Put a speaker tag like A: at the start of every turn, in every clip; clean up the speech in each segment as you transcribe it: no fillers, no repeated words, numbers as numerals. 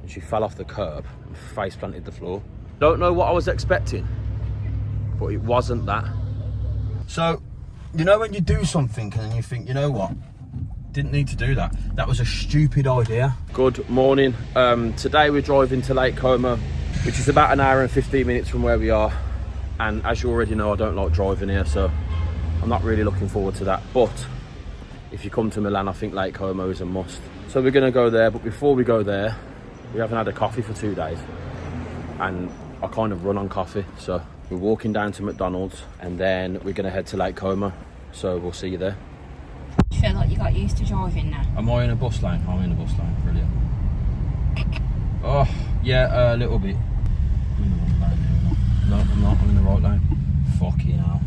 A: and she fell off the curb and face planted the floor. Don't know what I was expecting, but it wasn't that. So, you know when you do something and you think, you know what? Didn't need to do that. That was a stupid idea. Good morning. Today we're driving to Lake Como, which is about an hour and 15 minutes from where we are. And as you already know, I don't like driving here, so I'm not really looking forward to that. But if you come to Milan, I think Lake Como is a must. So we're gonna go there, but before we go there, we haven't had a coffee for 2 days. And I kind of run on coffee, so we're walking down to McDonald's and then we're gonna head to Lake Como. So we'll see you there.
B: Do you feel like you got used to driving now?
A: Am I in a bus lane? I'm in a bus lane, brilliant. Oh, yeah, a little bit. I'm in the wrong lane here. No, I'm not, I'm in the right lane. Fucking hell.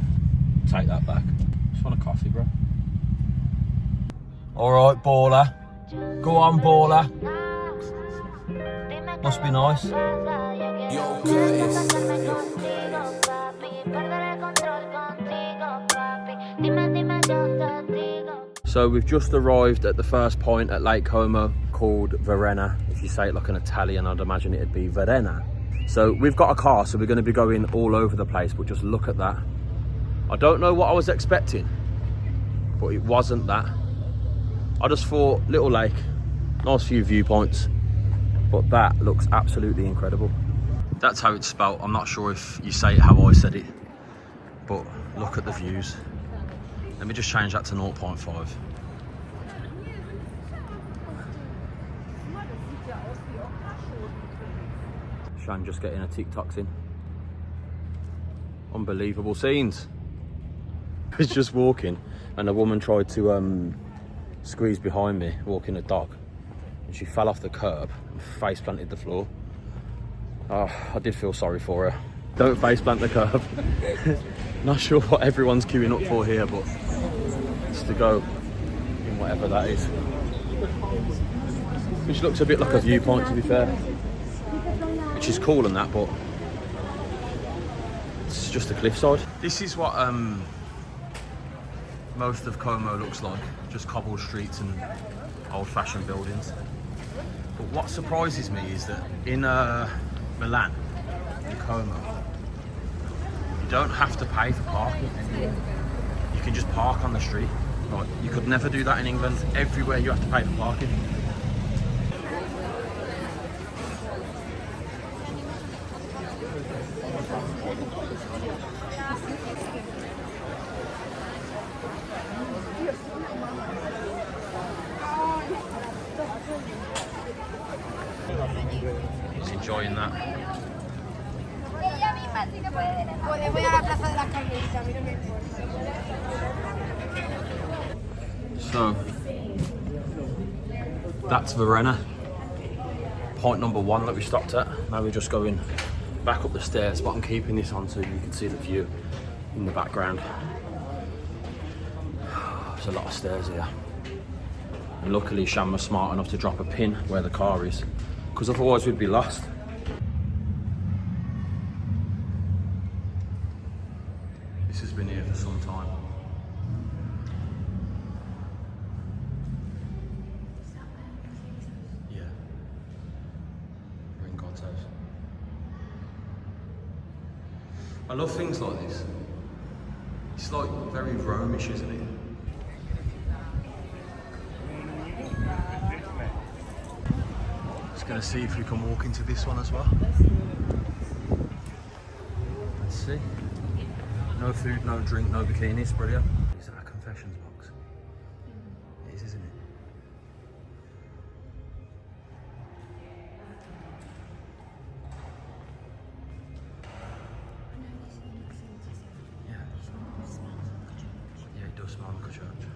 A: Take that back. Just want a coffee, bro. Alright, baller. Go on, baller. Must be nice. So we've just arrived at the first point at Lake Como, called Verena. If you say it like an Italian, I'd imagine it'd be Verena. So we've got a car, so we're going to be going all over the place, but just look at that. I don't know what I was expecting, but it wasn't that. I just thought, little lake, nice few viewpoints, but that looks absolutely incredible. That's how it's spelt. I'm not sure if you say it how I said it, but look at the views. Let me just change that to 0.5. Shan just getting her TikToks in. Unbelievable scenes. I was just walking and a woman tried to squeeze behind me, walking a dog, and she fell off the curb and face planted the floor. Oh, I did feel sorry for her. Don't face plant the curb. Not sure what everyone's queuing up for here, but it's to go in whatever that is. Which looks a bit like a viewpoint, to be fair. Which is cool and that, but it's just a cliffside. This is what most of Como looks like, just cobbled streets and old-fashioned buildings. But what surprises me is that in Milan, in Como, you don't have to pay for parking anymore. You can just park on the street. Like, you could never do that in England. Everywhere you have to pay for parking. He's enjoying that. So, that's Verena. Point number 1 that we stopped at. Now we're just going back up the stairs, but I'm keeping this on so you can see the view in the background. There's a lot of stairs here. And luckily Shan was smart enough to drop a pin where the car is, because otherwise we'd be lost. This has been here for some time. Yeah. We're in God's house. I love things like this. It's like very Romish, isn't it? Just gonna see if we can walk into this one as well. Let's see. No food, no drink, no bikinis, brilliant. Is that a confessions box? It is, isn't it? Yeah, it does smell like a church.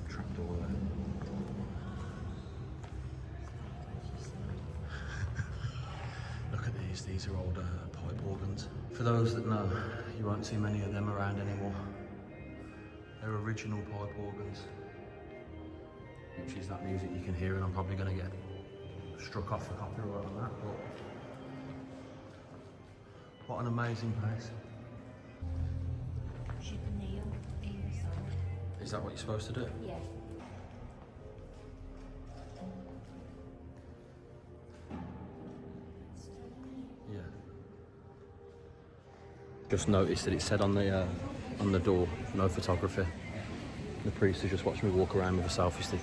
A: Trapdoor there. Look at these. These are old pipe organs. For those that know, you won't see many of them around anymore. They're original pipe organs. Which is that music you can hear, and I'm probably going to get struck off for copyright on that. But what an amazing place. Is that what you're supposed to do?
B: Yeah.
A: Just noticed that it said on the door, no photography. The priest has just watched me walk around with a selfie stick.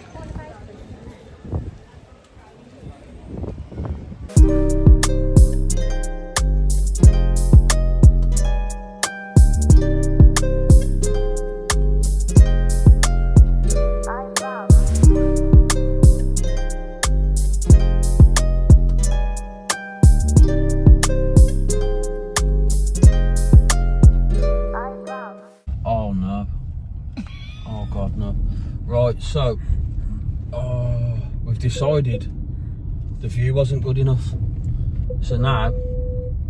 A: Oh no. Oh God, no. Right, so we've decided the view wasn't good enough. So now,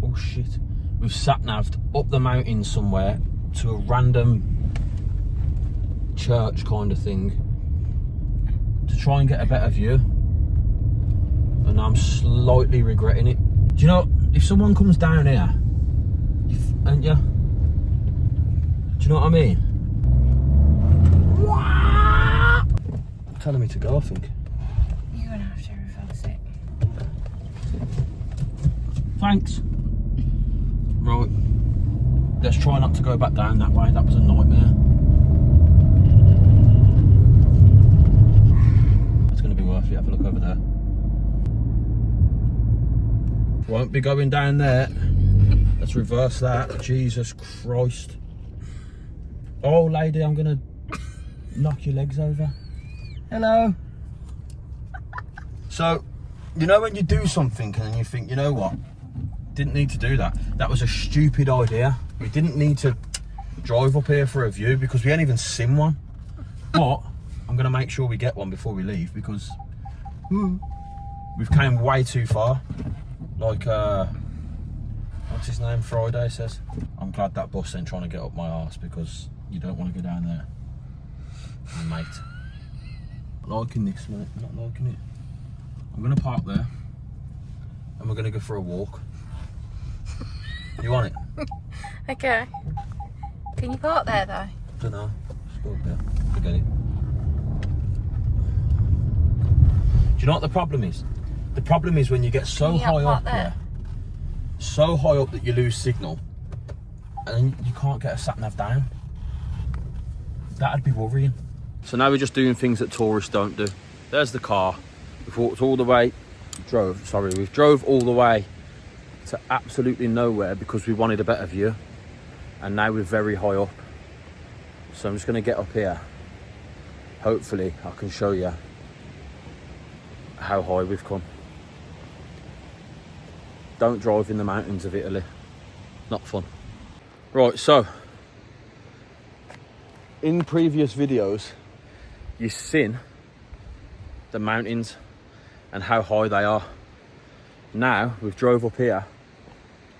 A: oh shit, we've sat-naved up the mountain somewhere to a random church kind of thing to try and get a better view. And I'm slightly regretting it. Do you know, if someone comes down here, and yeah, do you know what I mean? Telling me to go, I think.
B: You're gonna have to reverse it.
A: Thanks. Right. Let's try not to go back down that way. That was a nightmare. It's going to be worth it. Have a look over there. Won't be going down there. Let's reverse that. Jesus Christ. Oh, lady, I'm going to knock your legs over. Hello. So, you know when you do something and you think, you know what? Didn't need to do that. That was a stupid idea. We didn't need to drive up here for a view because we ain't even seen one. But I'm going to make sure we get one before we leave because we've came way too far. Like, what's his name? Friday says. I'm glad that bus ain't trying to get up my arse because you don't want to go down there. Mate. Not liking this, mate. Not liking it. I'm going to park there and we're going to go for a walk. You want it?
B: Okay. Can you park there though?
A: Don't know. Just go up there. Forget it. Do you know what the problem is? The problem is when you get so high up there, so high up that you lose signal and you can't get a sat-nav down. That'd be worrying. So now we're just doing things that tourists don't do. There's the car. We've walked all the way, we've drove all the way to absolutely nowhere because we wanted a better view. And now we're very high up. So I'm just gonna get up here. Hopefully I can show you how high we've come. Don't drive in the mountains of Italy. Not fun. Right, so in previous videos, you've seen the mountains and how high they are. Now we've drove up here,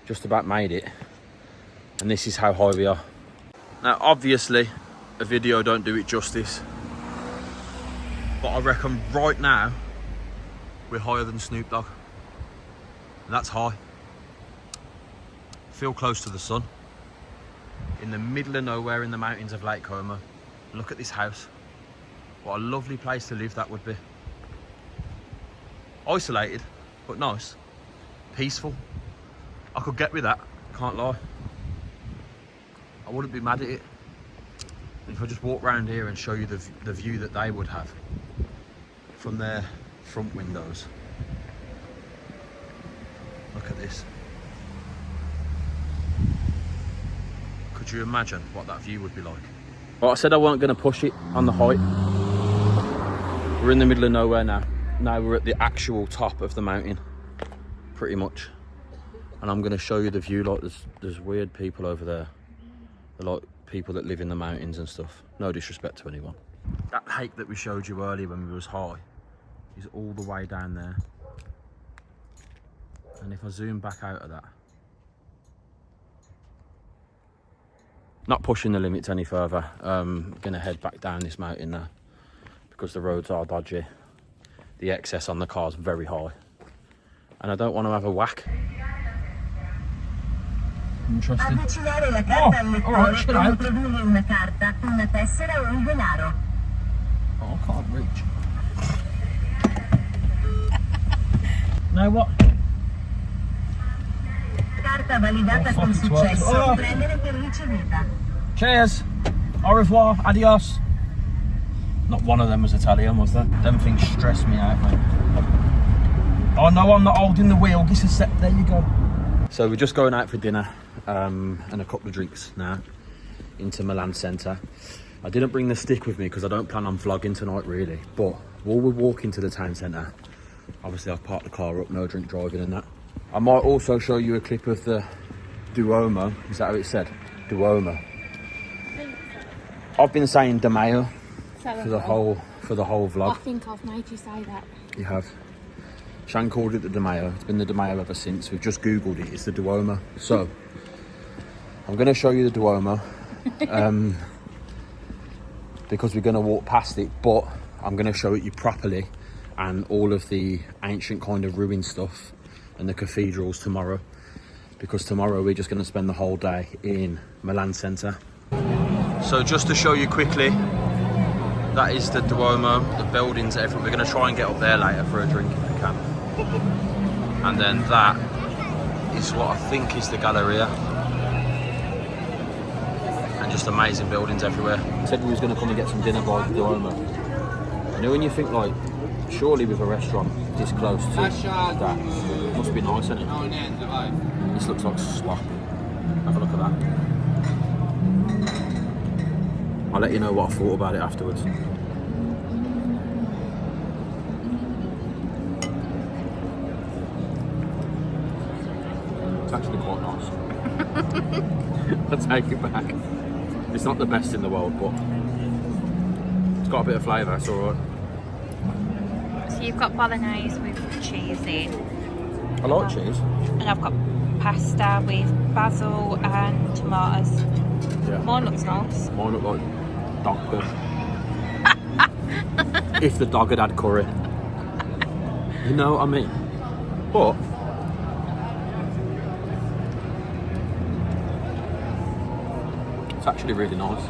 A: just about made it, and this is how high we are. Now obviously a video don't do it justice, but I reckon right now we're higher than Snoop Dogg, and that's high. Feel close to the sun, in the middle of nowhere in the mountains of Lake Como. Look at this house. What a lovely place to live that would be. Isolated, but nice. Peaceful. I could get with that, can't lie. I wouldn't be mad at it. If I just walk around here and show you the view that they would have from their front windows. Look at this. Could you imagine what that view would be like? Well, I said I wasn't going to push it on the height. We're in the middle of nowhere now. Now we're at the actual top of the mountain, pretty much. And I'm going to show you the view. Like there's weird people over there. They're like people that live in the mountains and stuff. No disrespect to anyone. That hike that we showed you earlier when we was high is all the way down there. And if I zoom back out of that, not pushing the limits any further. I'm going to head back down this mountain now because the roads are dodgy. The excess on the car is very high. And I don't want to have a whack. Interesting. Oh, alright, chill out. Oh, I can't reach. Know what?
C: Scelta validata con successo. Prendere per ricevuta.
A: Cheers. Au revoir. Adios. Not one of them was Italian, was there? Them things stress me out, mate. Oh no, I'm not holding the wheel. This is set. There you go. So we're just going out for dinner and a couple of drinks now into Milan Centre. I didn't bring the stick with me because I don't plan on vlogging tonight really. But while we're walking to the town centre, obviously I've parked the car up, no drink driving and that. I might also show you a clip of the Duomo. Is that how it's said? Duomo. I've been saying De Mayo for the whole vlog.
B: I think I've made you say that.
A: You have. Shan called it the De Mayo. It's been the De Mayo ever since. We've just googled it. It's the Duomo. So I'm going to show you the Duomo because we're going to walk past it, but I'm going to show it you properly and all of the ancient kind of ruined stuff and the cathedrals tomorrow, because tomorrow we're just going to spend the whole day in Milan Centre. So just to show you quickly, that is the Duomo, the buildings everywhere. We're going to try and get up there later for a drink if we can. And then that is what I think is the Galleria. And just amazing buildings everywhere. Said we was going to come and get some dinner by the Duomo. You know when you think like, surely with a restaurant this close to that, must be nice, isn't it? This looks like slop. Have a look at that. I'll let you know what I thought about it afterwards. It's actually quite nice. I'll take it back. It's not the best in the world, but it's got a bit of flavour, it's alright.
B: So you've got bolognese with cheese in.
A: I like cheese.
B: And I've got pasta with basil and tomatoes.
A: Yeah.
B: Mine looks nice.
A: Mine look like dog poo. If the dog had curry. You know what I mean? But it's actually really nice.